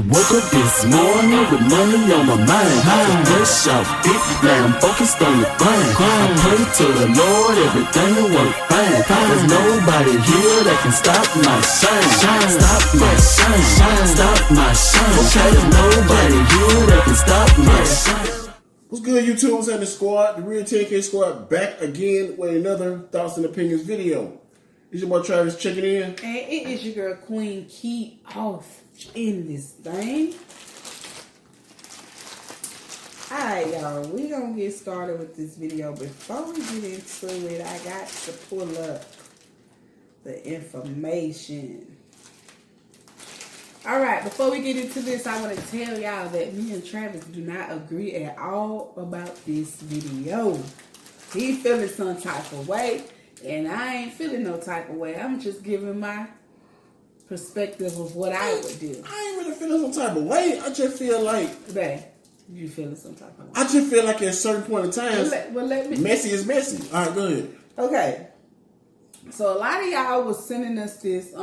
Woke up this morning with money on my mind. Fresh off it, now I'm focused on the grind. I pray to the Lord, everything will work fine. There's nobody here that can stop my shine. Stop my shine, stop my shine. There's nobody here that can stop my shine. What's good, YouTube? What's happening, squad? The real 10K squad back again with another Thoughts and Opinions video. It's your boy Travis checking in. And it is your girl Queen Key off in this thing. Alright, y'all. We gonna get started with this video. Before we get into it, I got to pull up the information. Alright, before we get into this, I want to tell y'all that me and Travis do not agree at all about this video. He feeling some type of way, and I ain't feeling no type of way. I'm just giving my perspective of what I would do. I ain't really feeling some type of way. I just feel like... Babe, you feeling some type of way. I just feel like at a certain point in time, let me... messy is messy. Alright, go ahead. Okay. So a lot of y'all was sending us this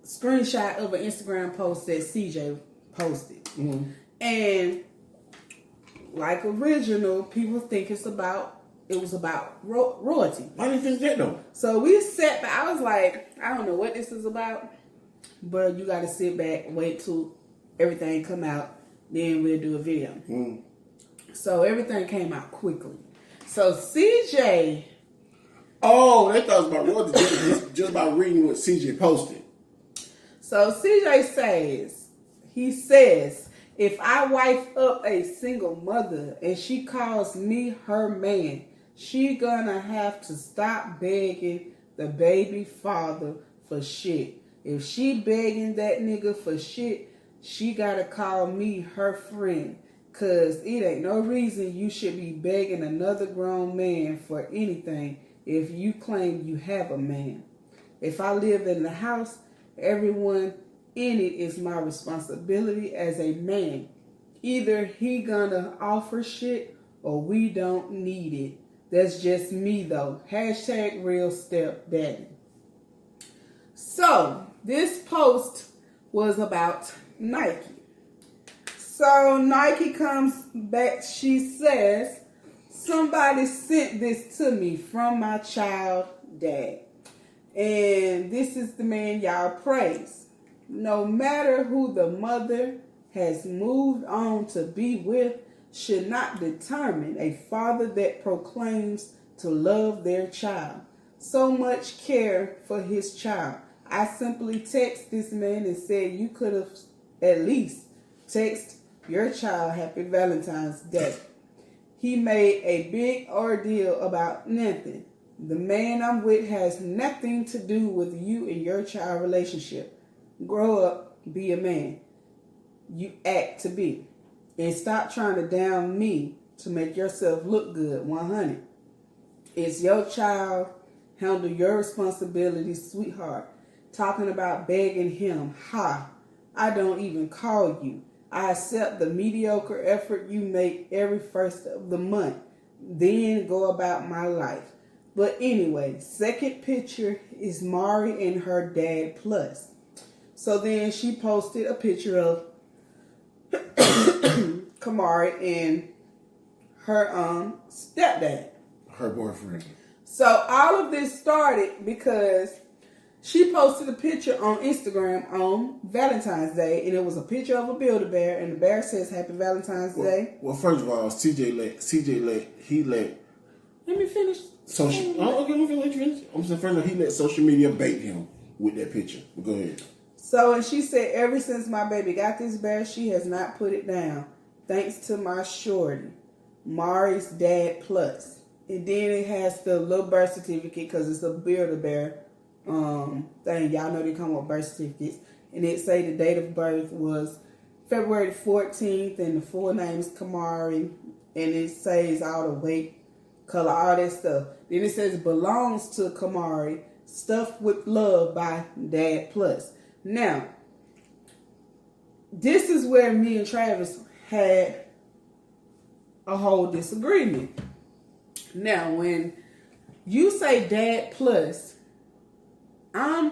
screenshot of an Instagram post that CJ posted. Mm-hmm. And like original, people think it was about royalty. Why do you think that though? So we sat back. I was like, I don't know what this is about, but you got to sit back, wait till everything come out, then we'll do a video. Mm. So everything came out quickly. So CJ... Oh, they thought it was about royalty just by reading what CJ posted. So CJ says, if I wife up a single mother and she calls me her man, she gonna have to stop begging the baby father for shit. If she begging that nigga for shit, she gotta call me her friend. Cause it ain't no reason you should be begging another grown man for anything if you claim you have a man. If I live in the house, everyone in it is my responsibility as a man. Either he gonna offer shit or we don't need it. That's just me though. Hashtag real step daddy. So this post was about Nike. So Nike comes back, she says, somebody sent this to me from my child dad. And this is the man y'all praise. No matter who the mother has moved on to be with should not determine a father that proclaims to love their child. So much care for his child. I simply text this man and said you could have at least text your child Happy Valentine's Day. He made a big ordeal about nothing. The man I'm with has nothing to do with you and your child relationship. Grow up, be a man. You act to be. And stop trying to down me to make yourself look good, 100. It's your child. Handle your responsibilities, sweetheart. Talking about begging him. Ha. I don't even call you. I accept the mediocre effort you make every first of the month. Then go about my life. But anyway, second picture is Mari and her dad plus. So then she posted a picture of Camari and her stepdad. Her boyfriend. So all of this started because she posted a picture on Instagram on Valentine's Day, and it was a picture of a Build-A-Bear, and the bear says Happy Valentine's Day. Well, first of all, Let me finish. Okay, let you finish. I'm saying first of all, he let social media bait him with that picture. But go ahead. So, and she said, ever since my baby got this bear, she has not put it down. Thanks to my shorty, Mari's dad plus. And then it has the little birth certificate because it's a Build-A-Bear thing. Y'all know they come with birth certificates. And it say the date of birth was February 14th and the full name is Camari. And it says all the weight, color, all that stuff. Then it says belongs to Camari, stuffed with love by Dad Plus. Now, this is where me and Travis had a whole disagreement. Now, when you say Dad Plus, I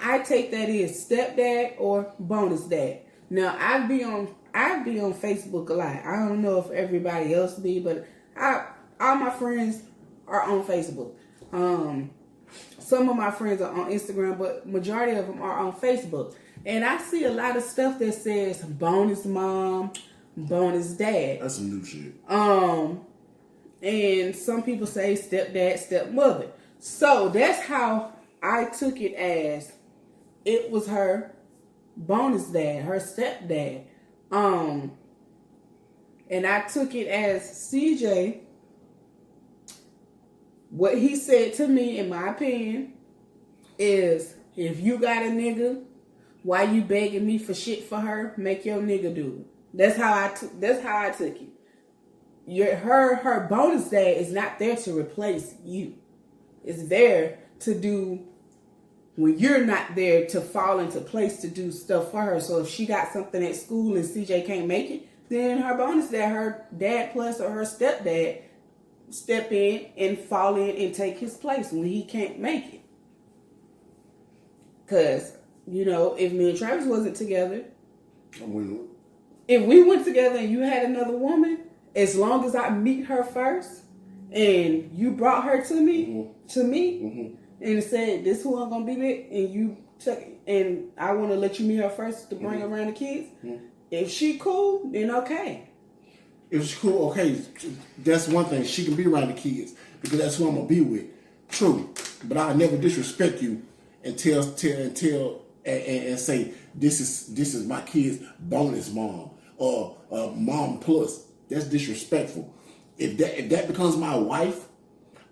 I take that as stepdad or bonus dad. Now I be on Facebook a lot. I don't know if everybody else be, but all my friends are on Facebook. Some of my friends are on Instagram, but majority of them are on Facebook. And I see a lot of stuff that says bonus mom, bonus dad. That's some new shit. And some people say stepdad, stepmother. So that's how I took it, as it was her bonus dad, her stepdad. And I took it as CJ, what he said to me, in my opinion, is if you got a nigga, why you begging me for shit for her? Make your nigga do it. That's how I took it. Her bonus dad is not there to replace you. It's there to do when you're not there, to fall into place to do stuff for her. So if she got something at school and CJ can't make it, then her bonus dad, her dad plus or her stepdad, step in and fall in and take his place when he can't make it. Because, if me and Travis wasn't together, if we went together and you had another woman, as long as I meet her first and you brought her to me, and said, this who I'm going to be with, and you took, and I want to let you meet her first to bring around the kids, if she cool, then okay. If she's cool, okay, that's one thing. She can be around the kids because that's who I'm gonna be with. True, but I never disrespect you and tell and say this is my kid's bonus mom or mom plus. That's disrespectful. If that becomes my wife,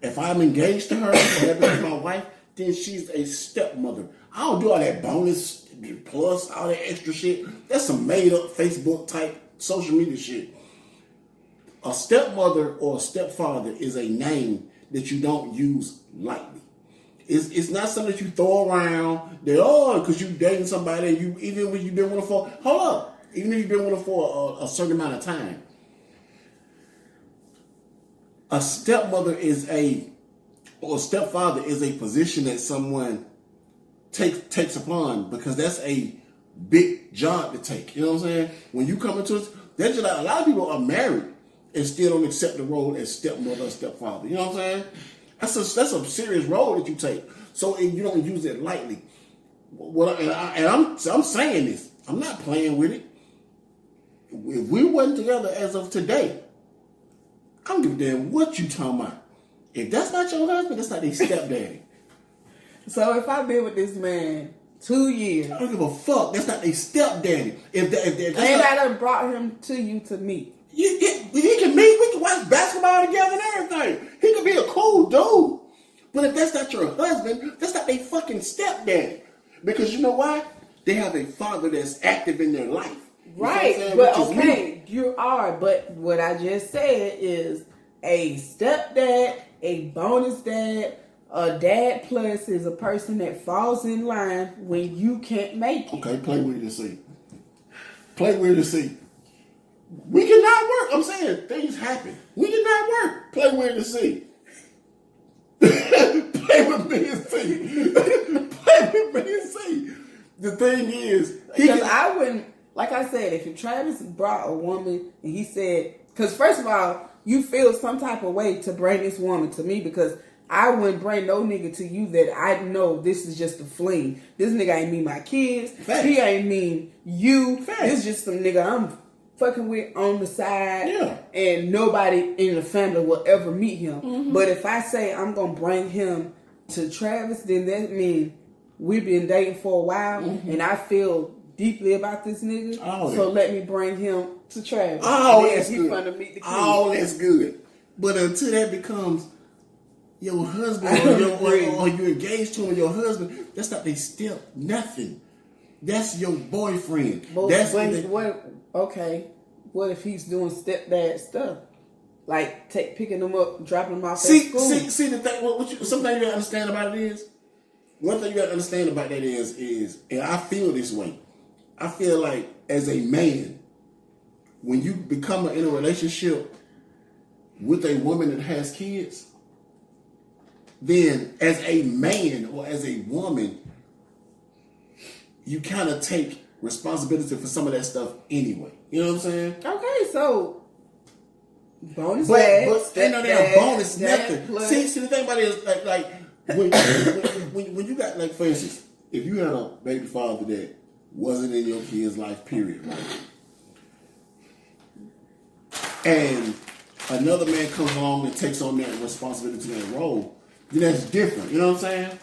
if I'm engaged to her, and that becomes my wife, then she's a stepmother. I don't do all that bonus plus, all that extra shit. That's some made up Facebook type social media shit. A stepmother or a stepfather is a name that you don't use lightly. It's not something that you throw around that, because you dating somebody and you, even when you've been with them for, even if you've been with them for a certain amount of time. A stepmother or a stepfather is a position that someone takes upon, because that's a big job to take. You know what I'm saying? When you come into it, that's just like, a lot of people are married and still don't accept the role as stepmother or stepfather. You know what I'm saying? That's a serious role that you take. So you don't use it lightly. I'm saying this. I'm not playing with it. If we wasn't together as of today, I don't give a damn what you talking about. If that's not your husband, that's not their stepdaddy. So if I've been with this man 2 years, I don't give a fuck. That's not their stepdaddy. If I done brought him to you to meet. He can meet. We can watch basketball together and everything. He could be a cool dude. But if that's not your husband, that's not their fucking stepdaddy. Because you know why? They have a father that's active in their life. Right. But okay, you are. But what I just said is a stepdad, a bonus dad, a dad plus is a person that falls in line when you can't make it. Okay, play with it and see. Play with it and see. We cannot work. I'm saying things happen. We cannot work. Play with it and see. Play with me and see. Play with me and see. The thing is, because I wouldn't, like I said, if Travis brought a woman and he said, because first of all, you feel some type of way to bring this woman to me, because I wouldn't bring no nigga to you that I know this is just a fling. This nigga ain't mean my kids. Facts. He ain't mean you. Facts. This just some nigga I'm fucking with on the side. Yeah. And nobody in the family will ever meet him. Mm-hmm. But if I say I'm going to bring him to Travis, then that means we've been dating for a while, and I feel deeply about this nigga. So let me bring him to Travis. That's good. Gonna meet the kids. That's good. But until that becomes your husband or you're engaged to him, your husband, that's not their step nothing. That's your boyfriend. What if he's doing stepdad stuff? Like picking them up, dropping them off at school. See the thing. Something you gotta understand about it is, one thing you gotta understand about that is, and I feel this way. I feel like as a man, when you become in a relationship with a woman that has kids, then as a man or as a woman, you kind of take responsibility for some of that stuff anyway. You know what I'm saying? Okay, so bonus But dads, ain't no damn bonus dad nothing. plus- See, the thing about it is like when you got, like, for instance, if you had a baby father that wasn't in your kid's life, period, right? And another man comes along and takes on that responsibility, that role, then that's different. You know what I'm saying?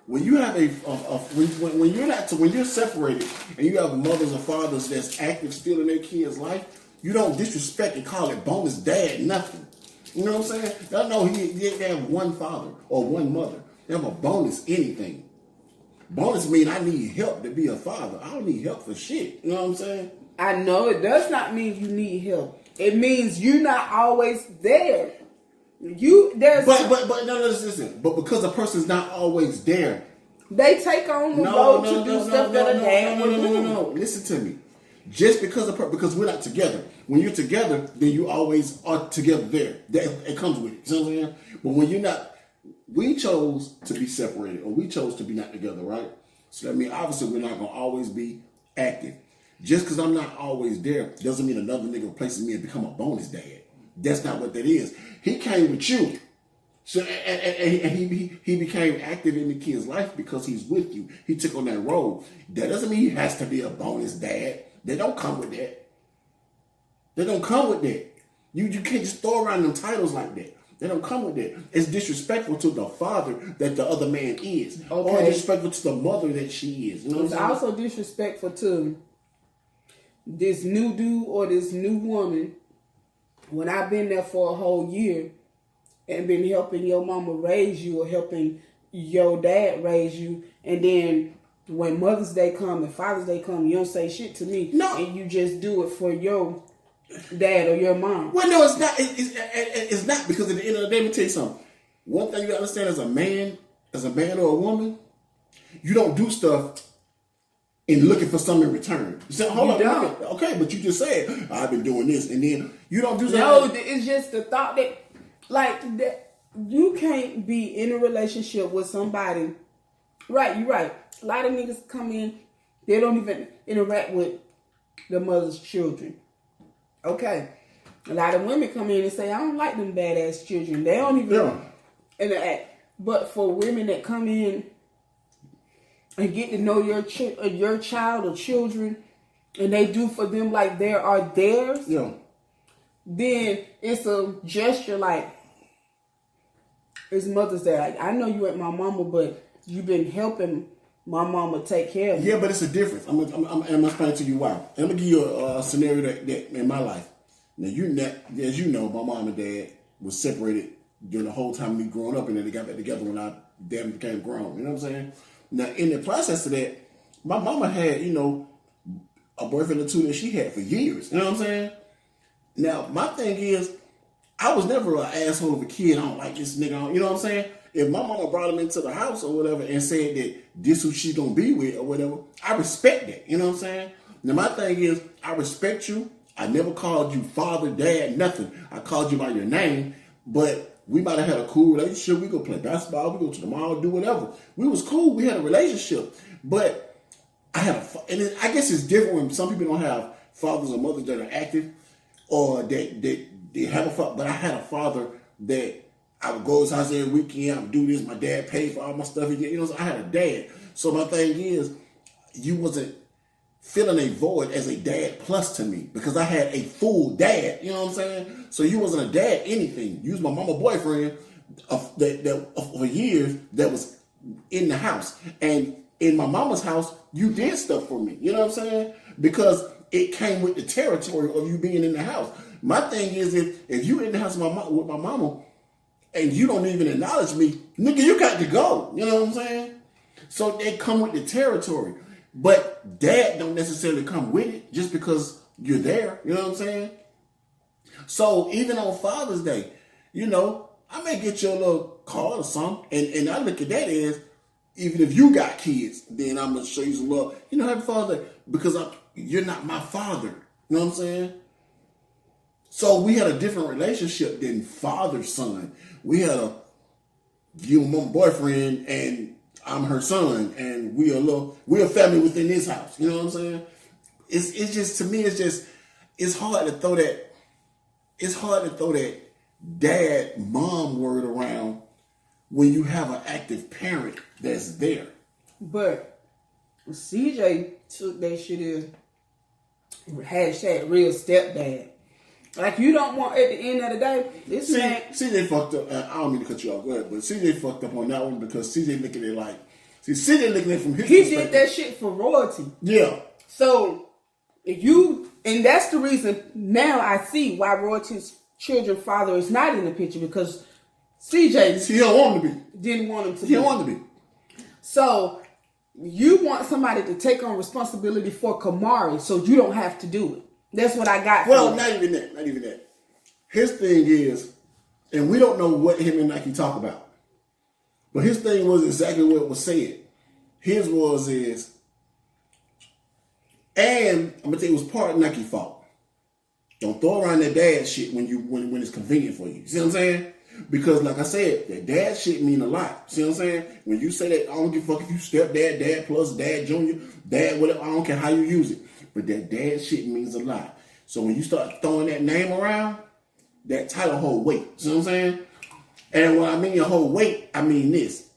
When you have when you're separated and you have mothers or fathers that's active still in their kids' life, you don't disrespect and call it bonus dad nothing. You know what I'm saying? I know they have one father or one mother. They have a bonus anything. Bonus mean I need help to be a father. I don't need help for shit. You know what I'm saying? I know it does not mean you need help. It means you're not always there. But no, listen. But because a person's not always there, they take on the road to do stuff that a dad would do. No. Listen to me. Just because because we're not together. When you're together, then you always are together there. It comes with it. You know what I'm saying? But when you're not, we chose to be separated, or we chose to be not together, right? So that means obviously we're not gonna always be active. Just because I'm not always there doesn't mean another nigga replaces me and become a bonus dad. That's not what that is. He came with you. So and he became active in the kid's life because he's with you. He took on that role. That doesn't mean he has to be a bonus dad. They don't come with that. They don't come with that. You can't just throw around them titles like that. They don't come with that. It's disrespectful to the father that the other man is. Okay. Or disrespectful to the mother that she is. You know it's also disrespectful to this new dude or this new woman when I've been there for a whole year and been helping your mama raise you or helping your dad raise you, and then when Mother's Day come and Father's Day come, you don't say shit to me. No. And you just do it for your dad or your mom. Well, no, it's not. It's not, because at the end of the day, let me tell you something. One thing you gotta understand, as a man or a woman, you don't do stuff and looking for something in return. You say, hold on, okay, but you just said I've been doing this, and then you don't do that. No, it's just the thought that, like, that you can't be in a relationship with somebody. Right, you're right. A lot of niggas come in, they don't even interact with the mother's children. Okay. A lot of women come in and say, I don't like them badass children. They don't even interact. But for women that come in and get to know your child or children, and they do for them like they are theirs, then it's a gesture like, it's Mother's Day. Like, I know you ain't my mama, but you've been helping my mama take care of me. Yeah, but it's a difference. I'm gonna explain to you why. And I'm gonna give you a scenario that in my life. Now, as you know, my mom and dad was separated during the whole time we growing up, and then they got back together when I damn became grown. You know what I'm saying? Now, in the process of that, my mama had, a boyfriend or two that she had for years. You know what I'm saying? Now, my thing is, I was never an asshole of a kid. I don't like this nigga. You know what I'm saying? If my mama brought him into the house or whatever and said that this who she gonna be with or whatever, I respect that. You know what I'm saying? Now, my thing is, I respect you. I never called you father, dad, nothing. I called you by your name, but we might have had a cool relationship. We go play basketball. We go to the mall, do whatever. We was cool. We had a relationship, but I guess it's different when some people don't have fathers or mothers that are active, or that they have a father. But I had a father that I would go to his house every weekend. I would do this. My dad paid for all my stuff. So I had a dad. So my thing is, you wasn't filling a void as a dad plus to me, because I had a full dad. You know what I'm saying? So you wasn't a dad anything. You was my mama boyfriend for years that was in the house. And in my mama's house, you did stuff for me. You know what I'm saying? Because it came with the territory of you being in the house. My thing is, if you in the house with my mama and you don't even acknowledge me, nigga, you got to go. You know what I'm saying? So they come with the territory. But dad don't necessarily come with it just because you're there. You know what I'm saying? So even on Father's Day, I may get you a little card or something. And I look at that as, even if you got kids, then I'm going to show you some love. Happy Father's Day. Because you're not my father. You know what I'm saying? So we had a different relationship than father-son. We had you and my boyfriend, and I'm her son, and we're a family within this house. You know what I'm saying? It's just, to me, it's hard to throw that dad mom word around when you have an active parent that's there. But CJ took that shit as hashtag real stepdad. Like, you don't want, at the end of the day, this man. CJ fucked up. I don't mean to cut you off, go ahead, but CJ fucked up on that one because CJ looking at it like, CJ looking at it from his perspective. He did that shit for royalty. Yeah. So, and that's the reason now I see why royalty's children's father is not in the picture, because CJ he don't want him to be. Didn't want him to be. He don't want to be. So, you want somebody to take on responsibility for Camari so you don't have to do it. That's what I got. Well, not even that. His thing is, and we don't know what him and Nike talk about, but his thing was exactly what was said. His is, and I'm gonna tell you, it was part of Nike's fault. Don't throw around that dad shit when it's convenient for you. You see what I'm saying? Because, like I said, that dad shit mean a lot. See what I'm saying? When you say that, I don't give a fuck if you stepdad, dad plus, dad junior, dad whatever, I don't care how you use it. But that dad shit means a lot. So when you start throwing that name around, that title hold weight. See what I'm saying? And when I mean a whole weight, I mean this.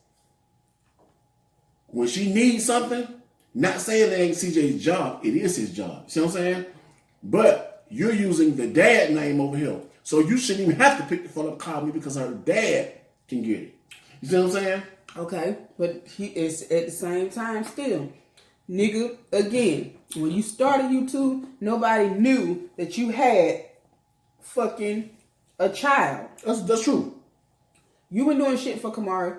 When she needs something, not saying that ain't CJ's job, it is his job. See what I'm saying? But you're using the dad name over here. So you shouldn't even have to pick the phone up and call me because her dad can get it. You see what I'm saying? Okay, but he is at the same time still. Nigga, again, when you started YouTube, nobody knew that you had fucking a child. That's true. You been doing shit for Camari.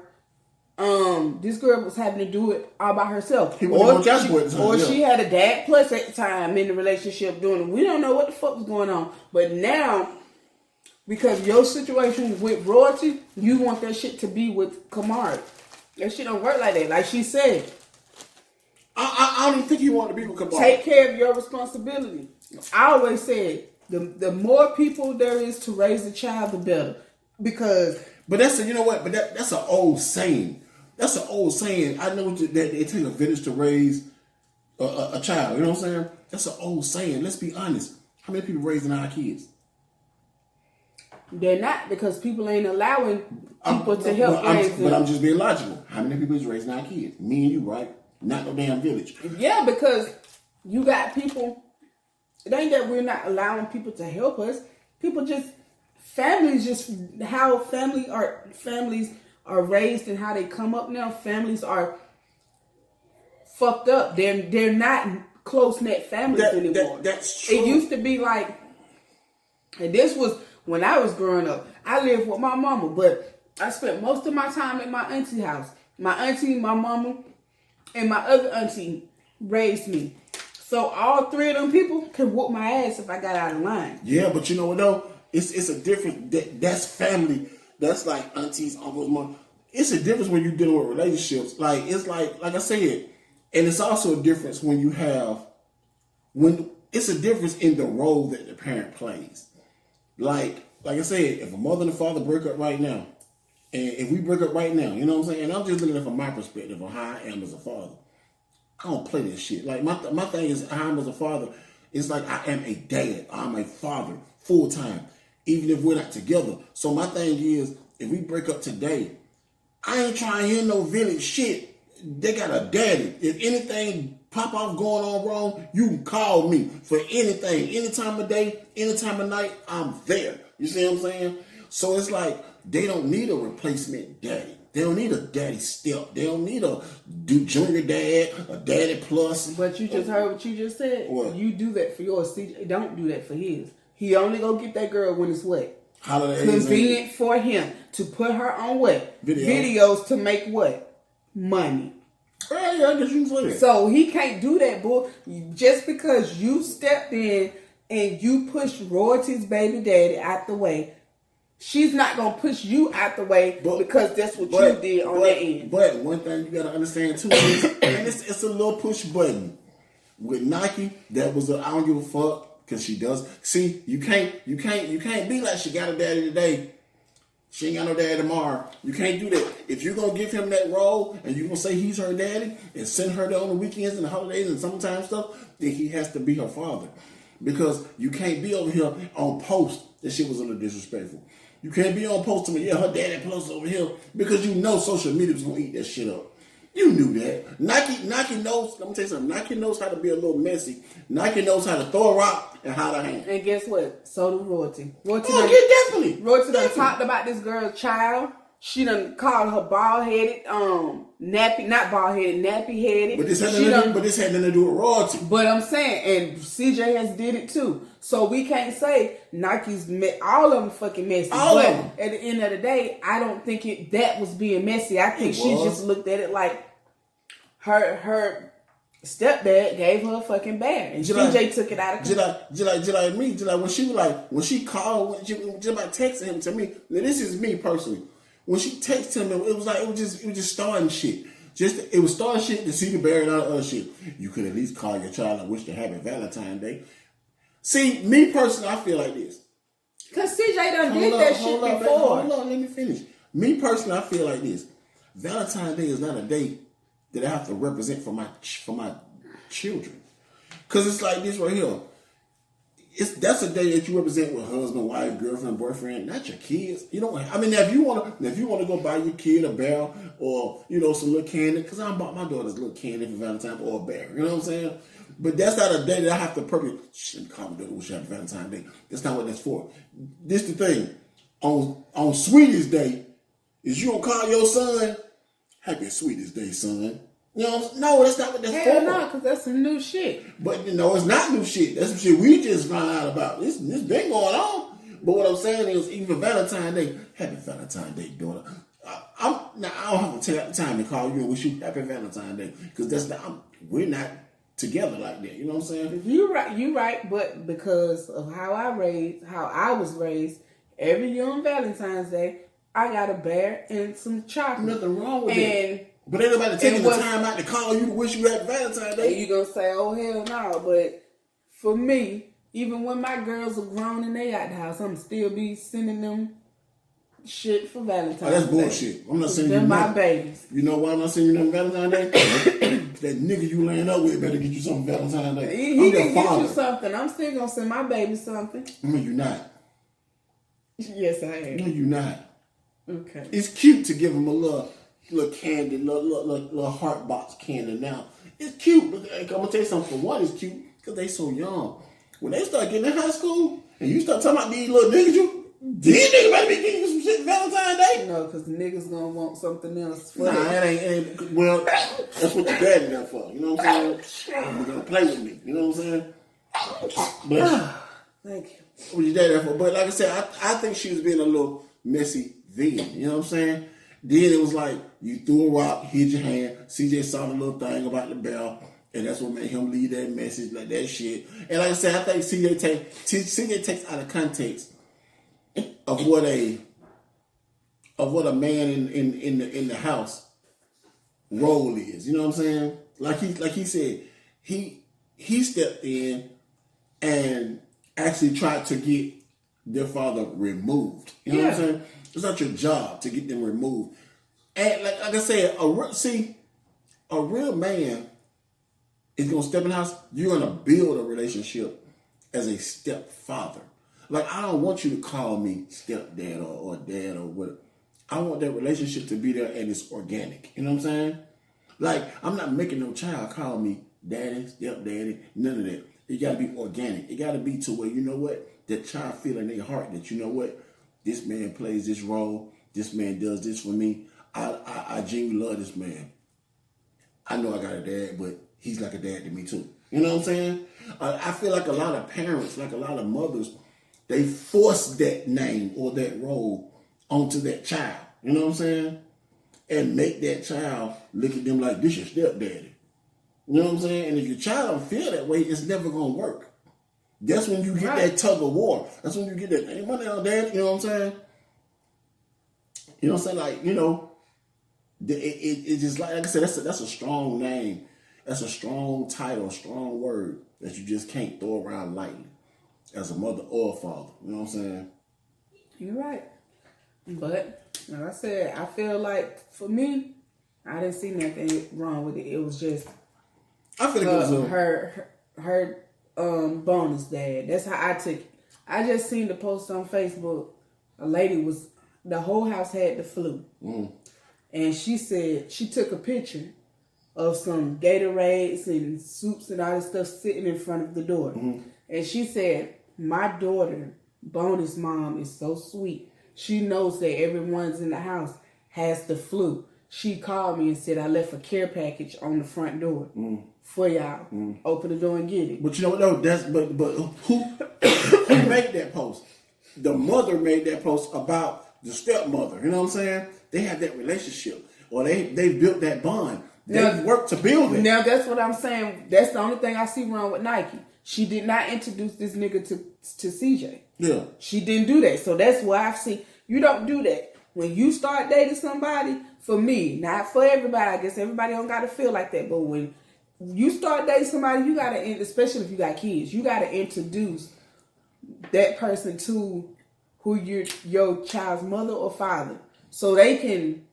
This girl was having to do it all by herself. She had a dad plus at the time in the relationship doing it. We don't know what the fuck was going on. But now, because your situation with royalty, you want that shit to be with Camari. That shit don't work like that. Like she said. I don't even think you want to be with Camari. Take care of your responsibility. I always said, the more people there is to raise a child, the better. Because... But that's you know what? But that's an old saying. That's an old saying. I know that it takes a village to raise a child. You know what I'm saying? That's an old saying. Let's be honest. How many people raising our kids? They're not, because people ain't allowing people to help raise them. But I'm just being logical. How many people is raising our kids? Me and you, right? Not no damn village. Yeah, because you got people. It ain't that we're not allowing people to help us. People just... Families, just how families are raised and how they come up now. Families are fucked up. They're not close-knit families anymore. That's true. It used to be like, and this was when I was growing up. I lived with my mama, but I spent most of my time at my auntie house. My auntie, my mama, and my other auntie raised me. So all three of them people could whoop my ass if I got out of line. Yeah, but you know what though? It's a difference. That's family. That's like aunties, uncles, mom. It's a difference when you're dealing with relationships. Like it's like I said, and it's also a difference when it's a difference in the role that the parent plays. Like I said, if a mother and a father break up right now, and if we break up right now, you know what I'm saying? And I'm just looking at it from my perspective of how I am as a father. I don't play this shit. Like my thing is how I am as a father. It's like I am a dad. I'm a father full time. Even if we're not together. So my thing is, if we break up today, I ain't trying to hear no village shit. They got a daddy. If anything pop off going on wrong, you can call me for anything. Any time of day, any time of night, I'm there. You see what I'm saying? So it's like, they don't need a replacement daddy. They don't need a daddy step. They don't need a junior dad, a daddy plus. But you just heard what you just said. What? You do that for yours. CJ don't do that for his. He only go get that girl when it's what? Holidays. Convenient for him to put her on what? Videos to make what? Money. Yeah, I guess you can say that. So he can't do that, boy. Just because you stepped in and you pushed Royalty's baby daddy out the way, she's not going to push you out the way because that's what you did on that end. But one thing you got to understand too is, and it's a little push button. With Nike, that was I don't give a fuck. Because she does. See, you can't be like she got a daddy today. She ain't got no daddy tomorrow. You can't do that. If you're going to give him that role and you're going to say he's her daddy and send her there on the weekends and the holidays and summertime stuff, then he has to be her father. Because you can't be over here on post. That shit was a little disrespectful. You can't be on post to me, yeah, her daddy posts over here, because you know social media is going to eat that shit up. You knew that. Nike knows, let me tell you something, Nike knows how to be a little messy. Nike knows how to throw a rock and how to hang. And guess what? So do Royalty. Definitely. Royalty done talked about this girl's child. She done called her bald-headed, nappy-headed. But this had nothing to do with Royalty. But I'm saying, and CJ has did it too. So we can't say Nike's all of them fucking messy. All but of them. At the end of the day, I don't think that was being messy. I think she just looked at it like her stepdad gave her a fucking bear, and CJ took it out of control. Just like me, when she called, just about texting him to me. Now this is me personally. When she texted him, it was just starting shit. It was starting shit to see the bear and all the other shit. You could at least call your child and wish to happy Valentine's Day. See, me personally, I feel like this. Cause CJ done did that shit before. Hold on, let me finish. Me personally, I feel like this. Valentine's Day is not a day that I have to represent for my children. Cause it's like this right here. That's a day that you represent with husband, wife, girlfriend, boyfriend, not your kids. You don't. I mean, if you want to go buy your kid a bear or some little candy, because I bought my daughter's little candy for Valentine's or a bear. You know what I'm saying? But that's not a day that I have to purposely. Shouldn't call my daughter wish happy Valentine's Day. That's not what that's for. This the thing. On Sweetest Day, is you gonna call your son happy Sweetest Day, son? You know, no, that's not what that's for. Hell no, because that's some new shit. But it's not new shit. That's some shit we just found out about. This been going on. But what I'm saying is, even Valentine's Day, happy Valentine's Day, daughter. I don't have to take the time to call you and wish you happy Valentine's Day, because we're not together like that. You know what I'm saying? You right. But because of how I was raised, every year on Valentine's Day, I got a bear and some chocolate. Nothing wrong with that. But ain't nobody taking the time out to call you to wish you happy Valentine's Day. And you gonna say, oh hell no. But for me, even when my girls are grown and they out the house, I'm still be sending them shit for Valentine's Day. That's bullshit. I'm not sending you nothing. my babies. You know why I'm not sending you nothing Valentine's Day? That nigga you laying up with better get you something Valentine's Day. He can get you something. I'm still gonna send my baby something. No, you're not. Yes, I am. No, you're not. Okay. It's cute to give him a little candy, little heart box candy. Now it's cute, but I'm gonna tell you something. For one, it's cute because they so young. When they start getting in high school and you start talking about these little niggas, these niggas better be getting you some shit Valentine's Day. No, because the niggas gonna want something else. For nah, it ain't. Well, that's what your daddy there for. You know what I'm saying? You're gonna play with me. You know what I'm saying? But thank you. What your daddy there for? But like I said, I think she was being a little messy then. You know what I'm saying? Then it was like you threw a rock, hit your hand. CJ saw the little thing about the bell, and that's what made him leave that message like that shit. And like I said, I think CJ takes out of context of what a man in the house role is. You know what I'm saying? Like he said, he stepped in and actually tried to get their father removed. You know what I'm saying? It's not your job to get them removed. And like I said, a real man is gonna step in the house. You're gonna build a relationship as a stepfather. Like, I don't want you to call me stepdad or dad or whatever. I want that relationship to be there and it's organic. You know what I'm saying? Like, I'm not making no child call me daddy, stepdaddy, none of that. It got to be organic. It got to be to where, you know what, that child feel in their heart that, you know what, this man plays this role. This man does this for me. I genuinely love this man. I know I got a dad, but he's like a dad to me too. You know what I'm saying? I feel like a lot of parents, like a lot of mothers, they force that name or that role onto that child. You know what I'm saying? And make that child look at them like, this your stepdaddy. You know what I'm saying? And if your child don't feel that way, it's never going to work. That's when you get that tug of war. That's when you get that, hey, my damn dad, you know what I'm saying? You know what I'm saying? Like, you know, it just like I said, that's a strong name. That's a strong title, a strong word that you just can't throw around lightly as a mother or a father. You know what I'm saying? You're right. But like I said, I feel like for me, I didn't see nothing wrong with it. It was just I feel like it was her bonus dad. That's how I took it. I just seen the post on Facebook. A lady the whole house had the flu. And she said she took a picture of some Gatorades and soups and all this stuff sitting in front of the door. And she said, my daughter, bonus mom, is so sweet. She knows that everyone's in the house has the flu. She called me and said, I left a care package on the front door for y'all. Open the door and get it. But you know what, though? But who made that post? The mother made that post about the stepmother. You know what I'm saying? They have that relationship. Or they built that bond. They worked to build it. Now, that's what I'm saying. That's the only thing I see wrong with Nike. She did not introduce this nigga to CJ. Yeah. She didn't do that. So that's why I've seen, you don't do that. When you start dating somebody, for me, not for everybody, I guess everybody don't got to feel like that, but when you start dating somebody, you got to, especially if you got kids, you got to introduce that person to who your child's mother or father, so they can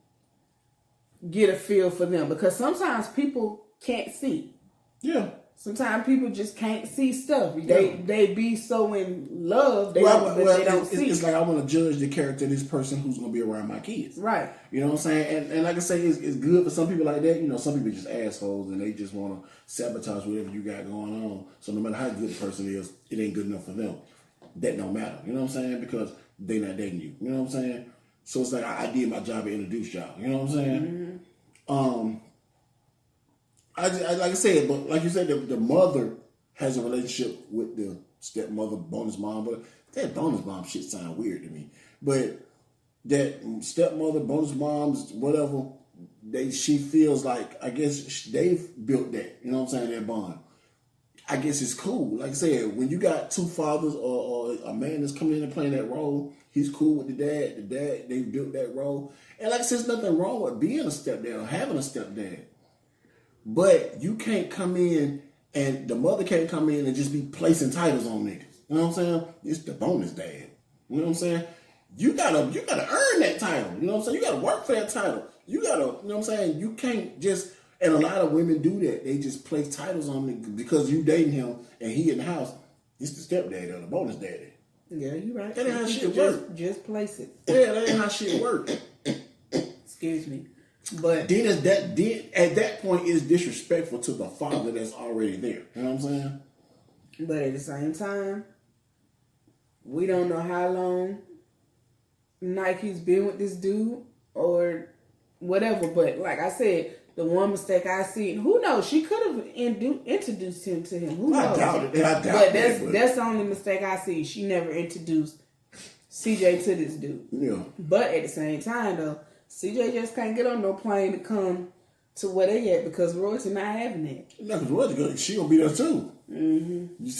get a feel for them. Because sometimes people can't see. Yeah. Sometimes people just can't see stuff. They be so in love, they don't see. It's like I want to judge the character of this person who's going to be around my kids. Right. You know what I'm saying? And like I say, it's good for some people like that. You know, some people are just assholes and they just want to sabotage whatever you got going on. So no matter how good the person is, it ain't good enough for them. That don't matter. You know what I'm saying? Because they not dating you. You know what I'm saying? So it's like I did my job to introduce y'all. You know what I'm saying? I like I said, but like you said, the mother has a relationship with the stepmother, bonus mom. But that bonus mom shit sound weird to me. But that stepmother, bonus moms, whatever, she feels like, I guess they've built that. You know what I'm saying? That bond. I guess it's cool. Like I said, when you got two fathers or a man that's coming in and playing that role, he's cool with the dad. The dad, they built that role. And like I said, there's nothing wrong with being a stepdad or having a stepdad. But you can't come in, and the mother can't come in and just be placing titles on niggas. You know what I'm saying? It's the bonus dad. You know what I'm saying? You gotta earn that title. You know what I'm saying? You gotta work for that title. You know what I'm saying? You can't just, and a lot of women do that. They just place titles on niggas because you dating him and he in the house. It's the stepdaddy or the bonus daddy. Yeah, you're right. That ain't how shit work. Just place it. Yeah, that ain't how shit work. Excuse me. But then at that point it's disrespectful to the father that's already there. You know what I'm saying? But at the same time, we don't know how long Nike's been with this dude or whatever. But like I said, the one mistake I see, who knows? She could have introduced him to him. Who knows? I doubt it. But that's the only mistake I see. She never introduced CJ to this dude. Yeah. But at the same time, though, CJ just can't get on no plane to come to where they at because Royce not having it. No, because Royce, she gonna be there too. Mm-hmm. You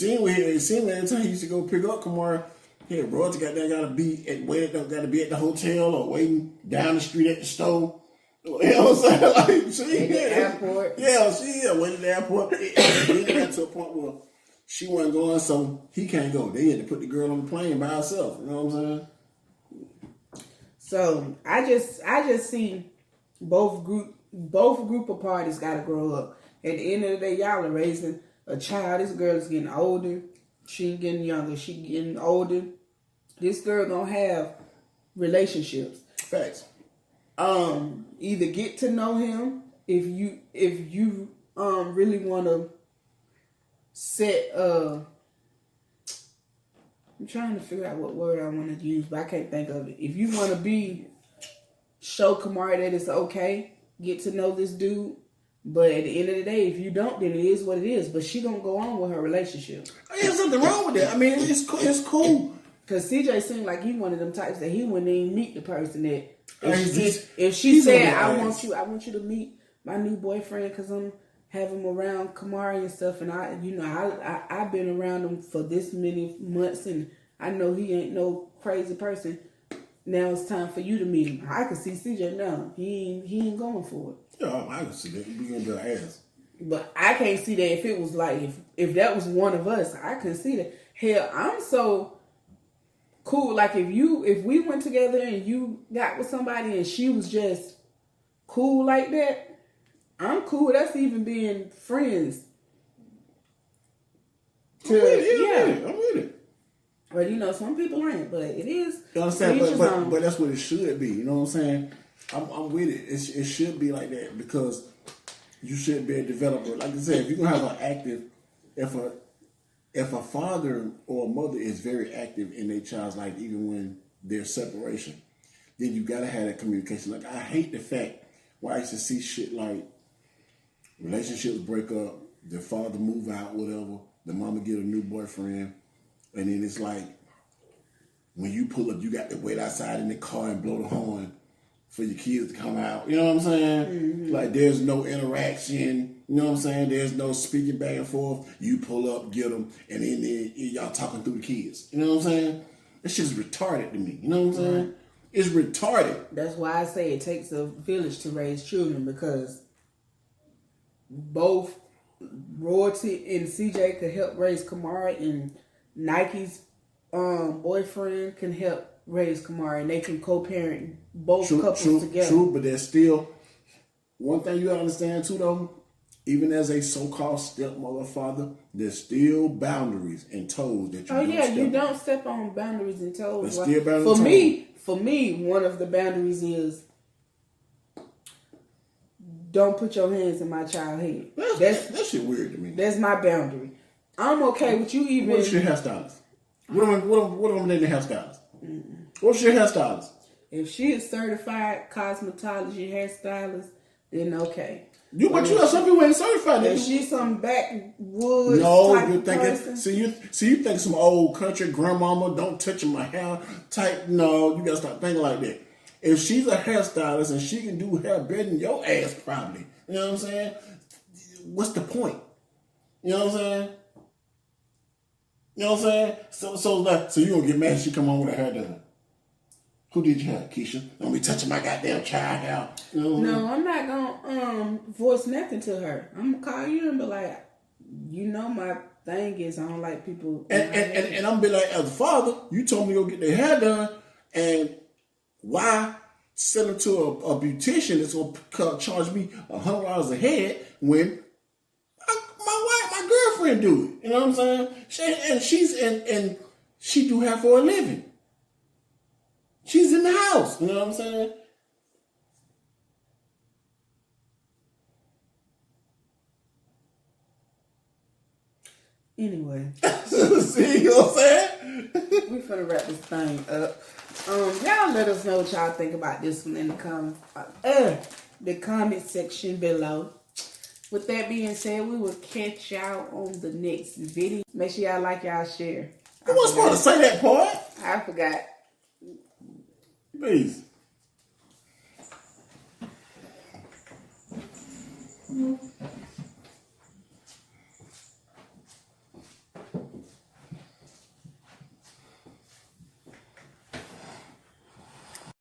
seen every time he used to go pick up Camari, yeah, Royce gotta be at the hotel or waiting down the street at the store. You know what I'm saying? Like, the airport. Yeah, she waiting at the airport. Then it got to a point where she wasn't going, so he can't go. They had to put the girl on the plane by herself. You know what I'm saying? So I just see both group of parties gotta grow up. At the end of the day, y'all are raising a child. This girl is getting older. She ain't getting younger. She getting older. This girl gonna have relationships. Facts. Either get to know him if you really wanna set I'm trying to figure out what word I want to use, but I can't think of it. If you want to show Camari that it's okay, get to know this dude. But at the end of the day, if you don't, then it is what it is. But she gonna go on with her relationship. There's nothing wrong with that. I mean, it's cool. Cause CJ seemed like he one of them types that he wouldn't even meet the person that if she he's said, I want you to meet my new boyfriend because I'm having him around Camari and stuff, and I've been around him for this many months, and I know he ain't no crazy person. Now it's time for you to meet him. I can see CJ now. He ain't going for it. Yeah, I can see that. He gonna be an ass. But I can't see that if it was like if that was one of us, I couldn't see that. Hell, I'm so cool. Like if we went together and you got with somebody and she was just cool like that, I'm cool. That's even being friends. I'm with it. But you know, some people ain't. But it is. You understand? But that's what it should be. You know what I'm saying? I'm with it. It should be like that because you should be a developer. Like I said, if you're gonna have an active, if a father or a mother is very active in their child's life, even when there's separation, then you gotta have that communication. Like I hate the fact where I used to see shit like relationships break up, the father move out, whatever, the mama get a new boyfriend, and then it's like when you pull up, you got to wait outside in the car and blow the horn for your kids to come out. You know what I'm saying? Mm-hmm. Like there's no interaction. You know what I'm saying? There's no speaking back and forth. You pull up, get them, and then y'all talking through the kids. You know what I'm saying? This shit's retarded to me. You know what I'm saying? Mm-hmm. It's retarded. That's why I say it takes a village to raise children, because both Royalty and CJ could help raise Camari, and Nike's boyfriend can help raise Camari, and they can co-parent both couples together. True, but there's still one thing you gotta understand too, though. Even as a so-called stepmother father, there's still boundaries and toes that you don't step on boundaries and toes. There's still boundaries. For me, one of the boundaries is don't put your hands in my child's head. That shit weird to me. That's my boundary. I'm okay with you even. What's your hairstylist? What am I in the hairstylist? What's your hairstylist? If she is certified cosmetology hairstylist, then okay. You have some people ain't certified. If she's some backwoods type you're thinking. Person. See, you think some old country grandmama don't touch my hair type. No, you gotta start thinking like that. If she's a hairstylist and she can do hair better than your ass, probably. You know what I'm saying? What's the point? You know what I'm saying? You know what I'm saying? So you gonna get mad if she come on with a hair done? Who did your hair, Keisha? Don't be touching my goddamn child hair. You know what I mean? No, I'm not gonna voice nothing to her. I'm gonna call you and be like, you know, my thing is I don't like people. And I'm gonna be like, as a father, you told me to go get their hair done, and why send them to a beautician that's gonna charge me $100 a head when my girlfriend do it? You know what I'm saying? She do hair for a living. She's in the house. You know what I'm saying? Anyway. See, you know what I'm saying? We finna wrap this thing up. Y'all let us know what y'all think about this one in the comment section below. With that being said, we will catch y'all on the next video. Make sure y'all like, y'all share. I wasn't supposed to say that part. I forgot. Please.